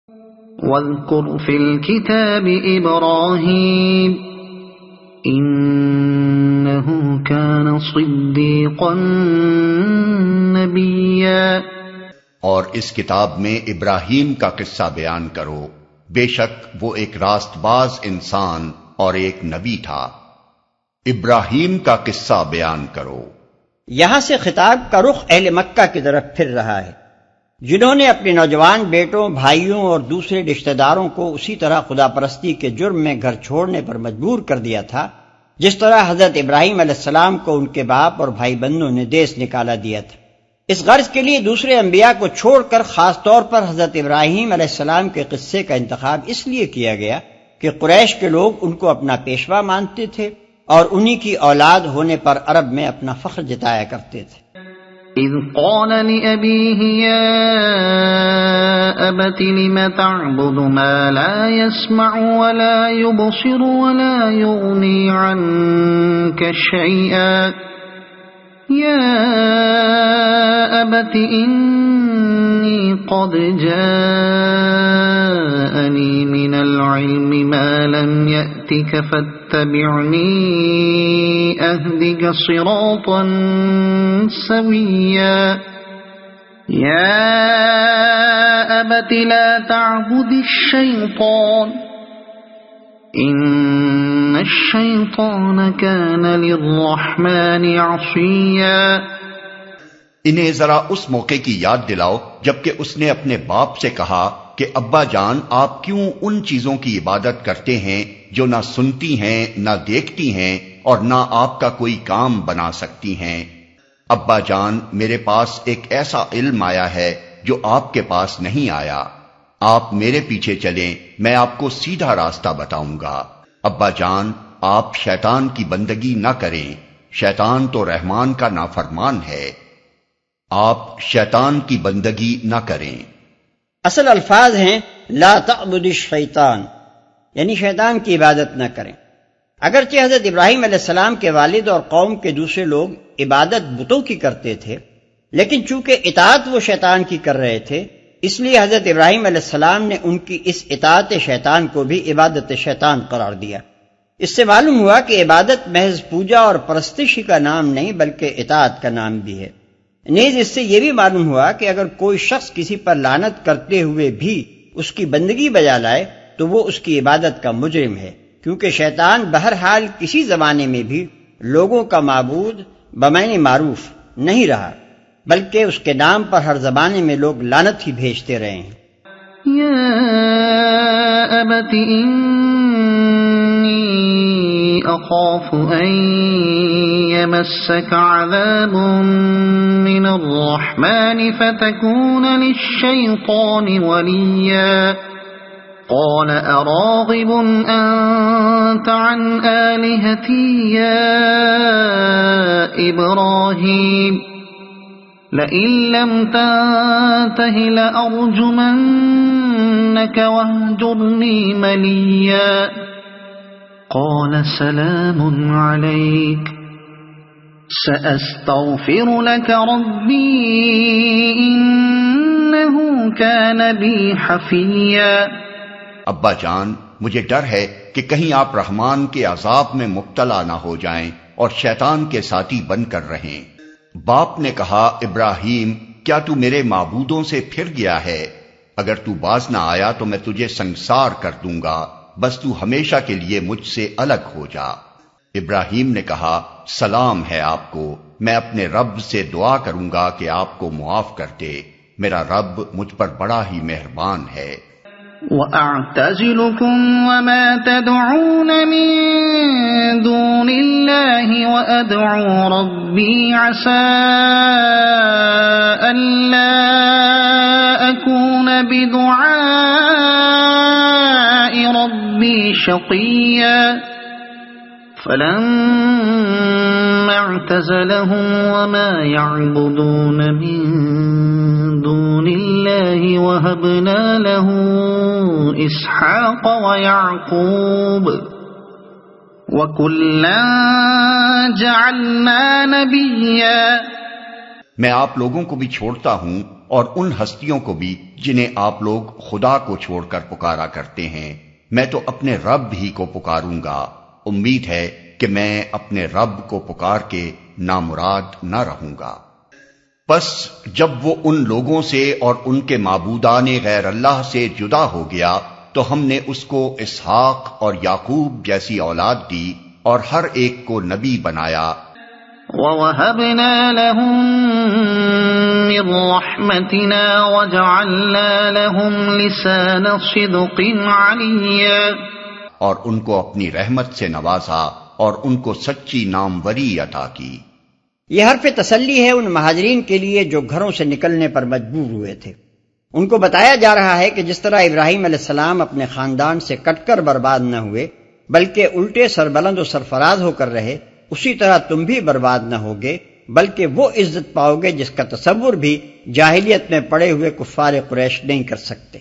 واذكر في الكتاب إبراهيم إنه كان صديقا نبيا۔ اور اس کتاب میں ابراہیم کا قصہ بیان کرو، بے شک وہ ایک راست باز انسان اور ایک نبی تھا۔ ابراہیم کا قصہ بیان کرو۔ یہاں سے خطاب کا رخ اہل مکہ کی طرف پھر رہا ہے، جنہوں نے اپنے نوجوان بیٹوں، بھائیوں اور دوسرے رشتہ داروں کو اسی طرح خدا پرستی کے جرم میں گھر چھوڑنے پر مجبور کر دیا تھا جس طرح حضرت ابراہیم علیہ السلام کو ان کے باپ اور بھائی بندوں نے دیس نکالا دیا تھا۔ اس غرض کے لیے دوسرے انبیاء کو چھوڑ کر خاص طور پر حضرت ابراہیم علیہ السلام کے قصے کا انتخاب اس لیے کیا گیا کہ قریش کے لوگ ان کو اپنا پیشوا مانتے تھے اور انہی کی اولاد ہونے پر عرب میں اپنا فخر جتایا کرتے تھے۔ اذ قال لأبيه يا أبت لم تعبد ما لا يسمع ولا يبصر ولا يغني عنك شيئا يا أبت إني قد جاءني من العلم ما لم يأتك فاتبعني أهدك صراطا سويا يا أبت لا تعبد الشيطان إن الشيطان كان للرحمن عصيا۔ انہیں ذرا اس موقع کی یاد دلاؤ جبکہ اس نے اپنے باپ سے کہا کہ ابا جان آپ کیوں ان چیزوں کی عبادت کرتے ہیں جو نہ سنتی ہیں نہ دیکھتی ہیں اور نہ آپ کا کوئی کام بنا سکتی ہیں۔ ابا جان میرے پاس ایک ایسا علم آیا ہے جو آپ کے پاس نہیں آیا، آپ میرے پیچھے چلیں، میں آپ کو سیدھا راستہ بتاؤں گا۔ ابا جان آپ شیطان کی بندگی نہ کریں، شیطان تو رحمان کا نافرمان ہے، آپ شیطان کی بندگی نہ کریں۔ اصل الفاظ ہیں لا تعبد الشیطان، یعنی شیطان کی عبادت نہ کریں۔ اگرچہ حضرت ابراہیم علیہ السلام کے والد اور قوم کے دوسرے لوگ عبادت بتوں کی کرتے تھے، لیکن چونکہ اطاعت وہ شیطان کی کر رہے تھے، اس لیے حضرت ابراہیم علیہ السلام نے ان کی اس اطاعت شیطان کو بھی عبادت شیطان قرار دیا۔ اس سے معلوم ہوا کہ عبادت محض پوجا اور پرستش کا نام نہیں بلکہ اطاعت کا نام بھی ہے۔ نیز اس سے یہ بھی معلوم ہوا کہ اگر کوئی شخص کسی پر لعنت کرتے ہوئے بھی اس کی بندگی بجا لائے تو وہ اس کی عبادت کا مجرم ہے، کیونکہ شیطان بہرحال کسی زمانے میں بھی لوگوں کا معبود بمعنی معروف نہیں رہا، بلکہ اس کے نام پر ہر زمانے میں لوگ لعنت ہی بھیجتے رہے ہیں۔ یا ابت انی اخاف ان یمسک عذاب من الرحمن فتکون للشیطان ولیا قال اراغب انت عن آلهتی یا ابراہیم لئن لم تنته لأرجمنك واهجرني مليا قال سلام عليك سأستغفر لك ربي إنه كان بي حفيا۔ ابا جان مجھے ڈر ہے کہ کہیں آپ رحمان کے عذاب میں مبتلا نہ ہو جائیں اور شیطان کے ساتھی بن کر رہیں۔ باپ نے کہا ابراہیم کیا تو میرے معبودوں سے پھر گیا ہے؟ اگر تو باز نہ آیا تو میں تجھے سنگسار کر دوں گا، بس تو ہمیشہ کے لیے مجھ سے الگ ہو جا۔ ابراہیم نے کہا سلام ہے آپ کو، میں اپنے رب سے دعا کروں گا کہ آپ کو معاف کر دے، میرا رب مجھ پر بڑا ہی مہربان ہے۔ وَأَعْتَزِلُكُمْ وَمَا تَدْعُونَ مِن دُونِ اللَّهِ وَأَدْعُو رَبِّي عَسَىٰ أَلَّا أَكُونَ بِدُعَاءِ رَبِّي شَقِيًّا فَلَمَّا اعْتَزَلَهُمْ وَمَا يَعْبُدُونَ مِن دُونِ اللَّهِ وَهَبْنَا لَهُ إِسْحَاقَ وَيَعْقُوبَ وَكُلًّا جَعَلْنَا نَبِيًّا۔ میں آپ لوگوں کو بھی چھوڑتا ہوں اور ان ہستیوں کو بھی جنہیں آپ لوگ خدا کو چھوڑ کر پکارا کرتے ہیں، میں تو اپنے رب ہی کو پکاروں گا، امید ہے کہ میں اپنے رب کو پکار کے نامراد نہ رہوں گا۔ پس جب وہ ان لوگوں سے اور ان کے معبودان غیر اللہ سے جدا ہو گیا تو ہم نے اس کو اسحاق اور یعقوب جیسی اولاد دی اور ہر ایک کو نبی بنایا۔ وَوَهَبْنَا لَهُم مِّن رَّحْمَتِنَا وَجَعَلْنَا لَهُمْ لِسَانَ صِدْقٍ عَلِيًّا، اور ان کو اپنی رحمت سے نوازا اور ان کو سچی ناموری عطا کی۔ یہ حرف تسلی ہے ان مہاجرین کے لیے جو گھروں سے نکلنے پر مجبور ہوئے تھے۔ ان کو بتایا جا رہا ہے کہ جس طرح ابراہیم علیہ السلام اپنے خاندان سے کٹ کر برباد نہ ہوئے بلکہ الٹے سربلند و سرفراز ہو کر رہے، اسی طرح تم بھی برباد نہ ہوگے بلکہ وہ عزت پاؤ گے جس کا تصور بھی جاہلیت میں پڑے ہوئے کفار قریش نہیں کر سکتے۔